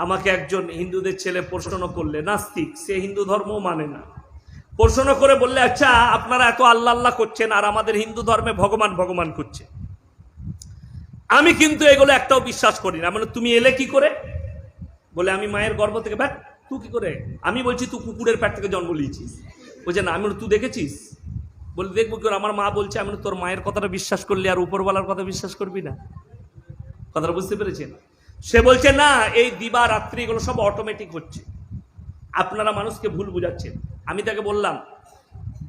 আমাকে একজন হিন্দুদের ছেলে প্রশ্ন করলে, নাস্তিক, সে হিন্দু ধর্ম মানে না, প্রশ্ন করে বললে, আচ্ছা আপনারা এত আল্লাহ আল্লাহ করছেন আর আমাদের হিন্দু ধর্মে ভগবান ভগবান করছে, আমি কিন্তু এগুলো একটাও বিশ্বাস করি না। মানে তুমি এলে কি করে? বলে আমি মায়ের গর্ভ থেকে। ব্যাট, তুই কি করে? আমি বলছি তুই কুকুরের পেট থেকে জন্ম নিয়েছিস। বলছে না। আমি তুই দেখেছিস? বলে দেখবো কি করে, আমার মা বলছে। আমি তোর মায়ের কথাটা বিশ্বাস করলি আর উপরওয়ালার কথা বিশ্বাস করবি না? কথাটা বুঝতে পেরেছেন? সে বলছে না, এই দিবা রাত্রি এগুলো সব অটোমেটিক হচ্ছে, আপনারা মানুষকে ভুল বুঝাচ্ছেন। আমি তাকে বললাম,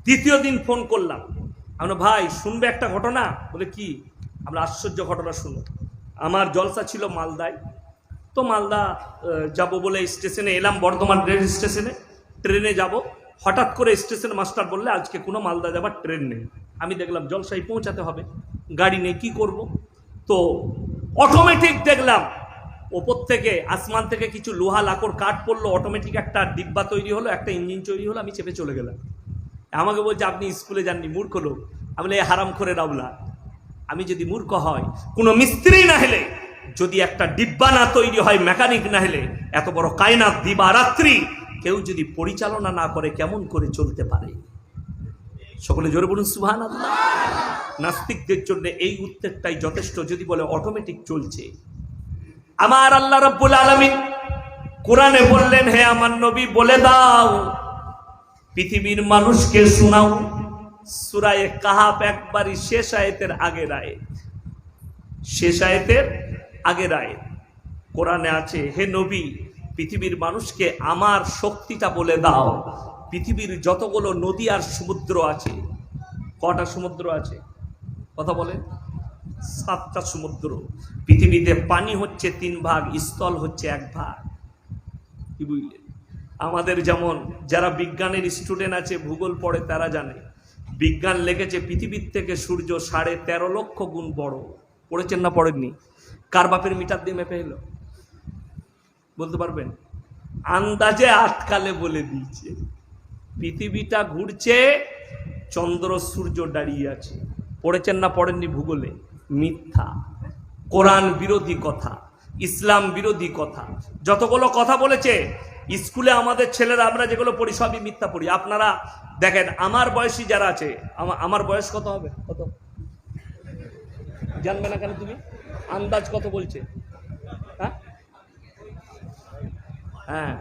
দ্বিতীয় দিন ফোন করলাম, আমরা ভাই শুনবে একটা ঘটনা? বলে কি? আমরা আশ্চর্য ঘটনা শুনো। আমার জলসা ছিল মালদায়, তো মালদা যাব বলে স্টেশনে এলাম, বর্ধমান রেল স্টেশনে ট্রেনে যাব। হঠাৎ করে স্টেশন মাস্টার বললে আজকে কোনো মালদা যাবার ট্রেন নেই। আমি দেখলাম জলসায় পৌঁছাতে হবে, গাড়ি নেই, কি করব? তো অটোমেটিক দেখলাম ওপর থেকে, আসমান থেকে কিছু লোহা লাকড় কাঠ পড়লো, অটোমেটিক একটা ডিব্বা তৈরি হলো, একটা ইঞ্জিন তৈরি হলো, আমি চেপে চলে গেলাম। আমাকে বলছে আপনি স্কুলে যাননি, মূর্খ লোক। আমি বলি হারাম করে রাবলা, আমি যদি মূর্খ হয়, কোনো মিস্ত্রি না হলে, যদি একটা ডিব্বা না তৈরি হয়, মেকানিক না হলে, এত বড় কায়নাত দিবা রাত্রি কেউ যদি পরিচালনা না করে কেমন করে চলতে পারে? সকলে জোরে বলুন সুবহানাল্লাহ। নাস্তিকদের জন্য এই উত্তরটাই যথেষ্ট। যদি বলে অটোমেটিক চলছে, আমার আল্লাহ রাব্বুল আলামিন কোরআনে বললেন, হে আমার নবী বলে দাও, পৃথিবীর মানুষকে শোনাও। সূরা কাহাফ একবারই শেষ আয়াতের আগের আয়াত, শেষ আয়াতের আগের আয়াত কোরআনে আছে, হে নবী পৃথিবীর মানুষকে আমার শক্তিটা বলে দাও। পৃথিবীর যতগুলো নদী আর সমুদ্র আছে, কটা সমুদ্র আছে? কথা বলেন। 7টা সমুদ্র। পৃথিবীতে পানি হচ্ছে 3 ভাগ, স্থল হচ্ছে 1 ভাগ। কি বুঝলেন? আমাদের যেমন যারা বিজ্ঞানের স্টুডেন্ট আছে, ভূগোল পড়ে, তারা জানে বিজ্ঞান লেগেছে পৃথিবীর থেকে সূর্য 13.5 লক্ষ গুণ বড়। পড়েছেন না পড়েননি? কার বাপের মিটার দিয়ে মেপে এলো বলতে পারবেন? আন্দাজে আটকালে বলে দিয়েছে পৃথিবীটা ঘুরছে, চন্দ্র সূর্য দাঁড়িয়ে আছে। পড়েছেন না পড়েননি ভূগোলে? মিথ্যা, কোরআন বিরোধী কথা, ইসলাম বিরোধী কথা, যতগুলো কথা বলেছে স্কুলে আমাদের ছেলেরা, আমরা যেগুলো পড়ি সবই মিথ্যা পড়ি। আপনারা দেখেন, আমার বয়সী যারা আছে, আমার বয়স কত হবে? কত জানবে না কেন তুমি? আন্দাজ কত বলছে? হ্যাঁ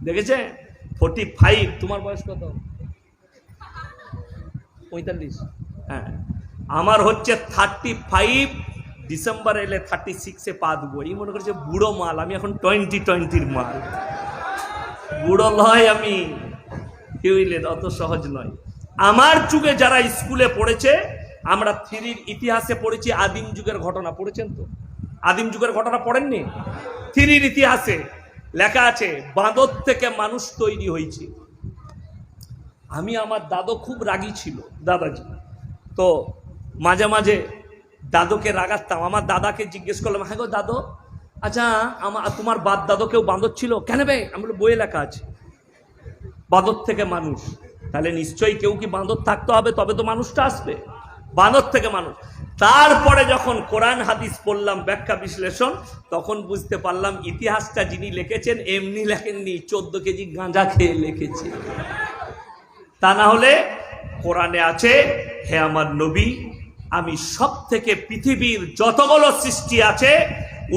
দেখেছে 45। তোমার বয়স কত? 45। হ্যাঁ, আমার হচ্ছে 35। ডিসেম্বর এলে 36-এ পা দেবো। এই মনে করছে বুড়ো মাল, আমি এখন 20-20-র মাল। বুড়ো নয় আমি, কি বুঝলেন? অত সহজ নয়। আমার যুগে যারা স্কুলে পড়েছে, আমরা 3-র ইতিহাসে পড়েছি আদিম যুগের ঘটনা। পড়েছেন তো? আদিম যুগের ঘটনা পড়েননি? 3-র ইতিহাসে লেখা আছে বাঁদর থেকে মানুষ তৈরি হয়েছে। আমার দাদু খুব রাগী ছিল, দাদাজি। তো মাঝে মাঝে দাদুকে রাগাতাম। আমার দাদাকে জিজ্ঞেস করলাম, হ্যাঁ গো দাদু, আচ্ছা তোমার বাপ দাদু কেউ বাঁদর ছিল? কেন ভাই? আমি বলি বইয়ে লেখা আছে বাঁদর থেকে মানুষ। তাহলে নিশ্চয়ই কেউ কি বাঁদর থাকতে হবে, তবে তো মানুষটা আসবে। বাঁদর থেকে মানুষ। তারপরে যখন কোরআন হাদিস পড়লাম, ব্যাখ্যা বিশ্লেষণ, তখন বুঝতে পারলাম ইতিহাসটা যিনি লিখেছেন এমনি লেখেননি, 14 কেজি গাঁজা খেয়ে লিখেছে। তা না হলে কোরআনে আছে, হে আমার নবী, আমি সব থেকে পৃথিবীর যতগুলো সৃষ্টি আছে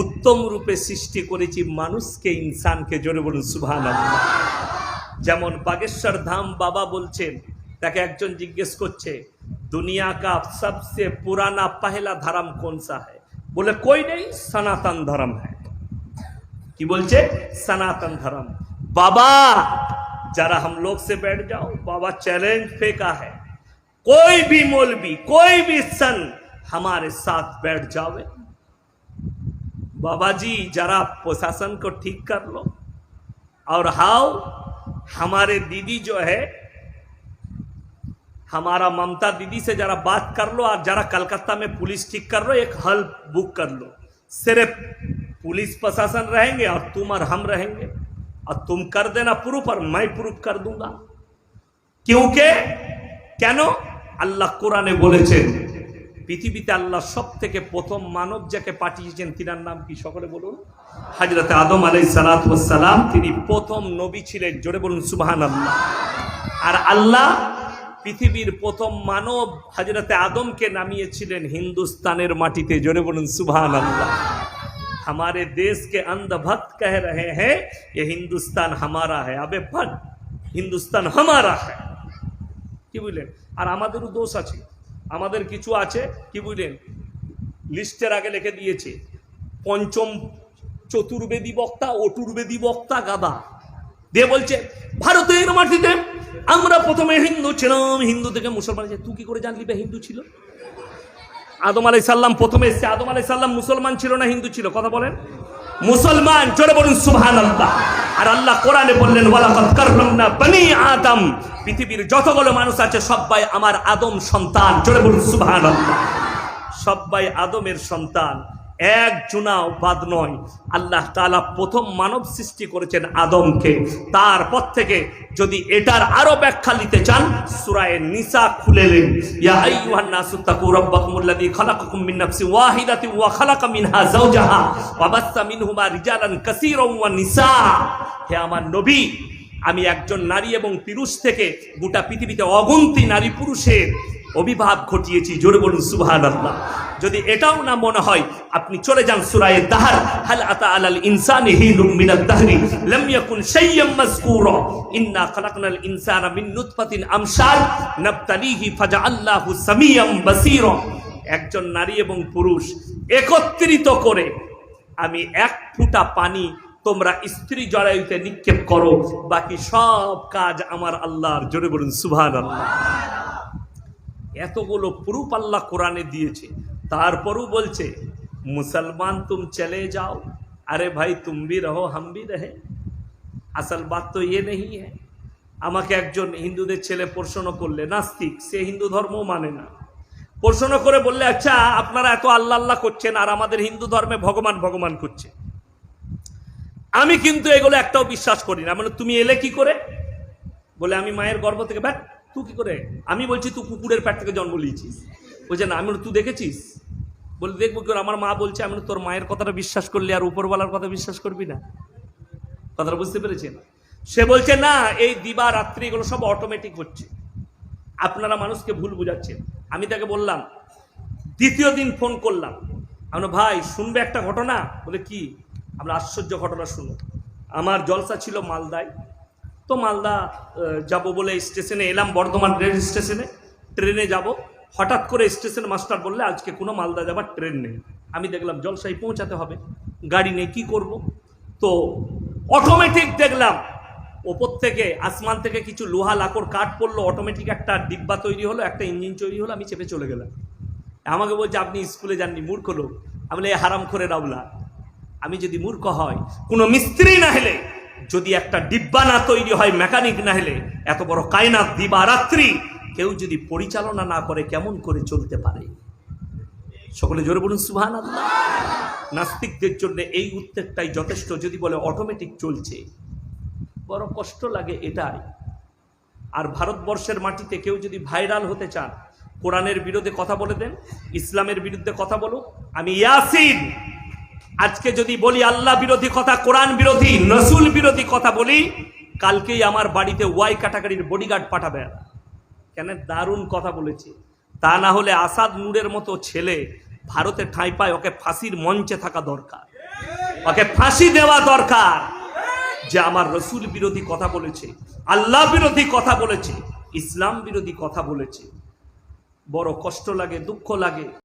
উত্তম রূপে সৃষ্টি করেছি মানুষকে, ইনসানকে। জোরে বলুন সুবহানাল্লাহ। যেমন বাগেশ্বর ধাম বাবা বলছেন, তাকে একজন জিজ্ঞেস করছে, দুনিয়া কা সবসে পুরানা পহলা ধর্ম कौन सा है? बोले कोई नहीं, सनातन धर्म है। কি বলছে? सनातन धर्म। बाबा जरा हम लोग से बैठ जाओ, बाबा चैलेंज फेंका है, कोई भी मौलवी, कोई भी सन हमारे साथ बैठ जावे। बाबा जी जरा प्रशासन को ठीक कर लो, और हाउ हमारे दीदी जो है, हमारा ममता दीदी से जरा बात कर लो, और जरा कलकत्ता में पुलिस ठीक कर लो, एक हल बुक कर लो। सिर्फ पुलिस प्रशासन रहेंगे और तुम और हम रहेंगे, और तुम कर देना प्रूफ और मैं प्रूफ कर दूंगा। क्योंकि কেন? আল্লাহ কোরআনে বলেছেন, পৃথিবীতে আল্লাহ সব থেকে প্রথম মানব যাকে পাঠিয়েছেন তিনার নাম কি? সকলে বলুন। হযরত আদম আলাইহিস সালাতু ওয়াস সালাম, তিনি প্রথম নবী ছিলেন। জোরে বলুন সুবহানাল্লাহ। আর আল্লাহ পৃথিবীর প্রথম মানব হযরত আদমকে নামিয়েছিলেন হিন্দুস্তানের মাটিতে। জোরে বলুন সুবহানাল্লাহ। हमारे देश के अंधभक्त कह रहे हैं ये हिंदुस्तान हमारा है। अबे भट, हिंदुस्तान हमारा है। কি বুঝলেন? আর আমাদেরও দোষ আছে, আমাদের কিছু আছে কি বুঝলেন, লিস্টের আগে লিখে দিয়েছে পঞ্চম চতুর্বেদী বক্তা, অটুর্বেদী বক্তা গাদা দিয়ে বলছে ভারতের মাটিতে আমরা প্রথমে হিন্দু ছিলাম, হিন্দু থেকে মুসলমান। তুই কি করে জানলি বে হিন্দু ছিল? আদম আলাইহিস সালাম প্রথমে এসেছে। আদম আলাইহিস সালাম মুসলমান ছিল না হিন্দু ছিল? কথা বলেন। মুসলমান। জোরে বলুন সুবহানাল্লাহ। আর আল্লাহ কোরআনে বললেন ওয়ালাকাদ কাররামনা বনি আদম, পৃথিবীর যতগুলো মানুষ আছে সবাই আমার আদম সন্তান। জোরে বলুন সুবহানাল্লাহ। সবাই আদমের সন্তান, এক জুনাও বাদ নয়। আল্লাহ তাআলা প্রথম মানব সৃষ্টি করেছেন আদমকে। তারপর থেকে যদি এটার আরো ব্যাখ্যা নিতে চান, সূরা নিসা খুলেলেন, ইয়া আইয়ুহান নাসু তাকু রাব্বাকুমুল্লাযী খালাকাকুম মিন নাফসিন ওয়াহিদাতিন ওয়া খালাকা মিনহা যাওজাহা ওয়া বাসসা মিনহুমা রিজালান কাসীরান ওয়া নিসা। হে আমার নবী, আমি একজন নারী এবং পুরুষ থেকে গোটা পৃথিবীতে অগন্তি নারী পুরুষের অভিভাব ঘটিয়েছি। জোরে বলুন সুবহানাল্লাহ। যদি এটাও না মনে হয়, আপনি চলে যান সূরা দাহর, হাল আতা আলাল ইনসানি হিনুম মিনাদ দাহরি লাম ইয়াকুন শাইয়্যাম মাযকুরা ইন্না খালাকনাল ইনসানা মিন নুতফাতিন আমশাল নাবতালিহি ফাজআলনাহু সামিয়াম বাসীরা। একজন নারী এবং পুরুষ একত্রিত করে আমি এক ফোঁটা পানি তোমরা স্ত্রী জরায়ুতে নিক্ষেপ করো, বাকি সব কাজ আমার আল্লাহর। জোরে বলুন সুবহানাল্লাহ। এতগুলো প্রুফ আল্লাহ কোরআনে দিয়েছে, তারপরও বলছে মুসলমান তুম চলে যাও। আরে ভাই তুম ভি রহো হাম ভি রহে। আসল বাত তো ইয়ে নেই হ্যাঁ। আমাকে একজন হিন্দুদের ছেলে প্রশ্ন করলে, নাস্তিক, সে হিন্দু ধর্ম মানে না, প্রশ্ন করে বললে আচ্ছা আপনারা এত আল্লাহ আল্লাহ করছেন আর আমাদের হিন্দু ধর্মে ভগবান ভগবান করছে। আমি কিন্তু এগুলো একটাও বিশ্বাস করি না। মানে তুমি এলে কি করে? বলে আমি মায়ের গর্ভ থেকে। ব্যাট, তুই কি করে? আমি বলছি তুই কুকুরের পেট থেকে জন্ম নিয়েছিস। বলছে না। আমি তুই দেখেছিস? বলে দেখবো কি? আমার মা বলছে। আমি তোর মায়ের কথাটা বিশ্বাস করলি আর উপরওয়ালার কথা বিশ্বাস করবি না? কথাটা বুঝতে পেরেছেন? সে বলছে না, এই দিবা রাত্রি এগুলো সব অটোমেটিক হচ্ছে, আপনারা মানুষকে ভুল বুঝাচ্ছেন। আমি তাকে বললাম, দ্বিতীয় দিন ফোন করলাম, আমরা ভাই শুনবে একটা ঘটনা? বলে কি? আমরা আশ্চর্য ঘটনা শুনো। আমার জলসা ছিল মালদায়, তো মালদা যাব বলে স্টেশনে এলাম, বর্ধমান রেল স্টেশনে ট্রেনে যাব। হঠাৎ করে স্টেশন মাস্টার বললে আজকে কোনো মালদা যাবার ট্রেন নেই। আমি দেখলাম জলসায় পৌঁছাতে হবে, গাড়ি নেই, কি করব? তো অটোমেটিক দেখলাম ওপর থেকে আসমান থেকে কিছু লোহা লাকড় কাঠ পড়লো, অটোমেটিক একটা ডিব্বা তৈরি হলো, একটা ইঞ্জিন তৈরি হলো। আমি চেপে চলে গেলাম। আমাকে বলছে আপনি স্কুলে যাননি, মূর্খ লোক। আমি বলে হারাম করে রাউলা, আমি যদি মূর্খ হয়, কোনো মিস্ত্রি না হলে, যদি একটা ডিব্বা না তৈরি হয়, মেকানিক না হলে, এত বড় কায়নাত দিবা রাত্রি কেউ যদি পরিচালনা না করে কেমন করে চলতে পারে? সকলে জোরে বলুন সুবহানাল্লাহ। নাস্তিকদের জন্য এই উত্তেকটাই যথেষ্ট। যদি বলে অটোমেটিক চলছে, বড় কষ্ট লাগে এটাই। আর ভারতবর্ষের মাটিতে কেউ যদি ভাইরাল হতে চান, কোরআনের বিরুদ্ধে কথা বলে দেন, ইসলামের বিরুদ্ধে কথা বলুক। আমি ইয়াসিন আজকে যদি বলি আল্লাহ বিরোধী কথা, কোরআন বিরোধী, রসুল বিরোধী কথা বলি, কালকেই আমার বাড়িতে ওয়াই ক্যাটাগরির বডিগার্ড পাঠাবে। কেন? দারুণ কথা বলেছে। তা না হলে আসাদ নূরের মতো ছেলে ভারতে ঠাঁই পায়, ওকে ফাঁসির মঞ্চে থাকা দরকার, ওকে ফাঁসি দেওয়া দরকার। যে আমার রসুল বিরোধী কথা বলেছে, আল্লাহ বিরোধী কথা বলেছে, ইসলাম বিরোধী কথা বলেছে। বড় কষ্ট লাগে, দুঃখ লাগে।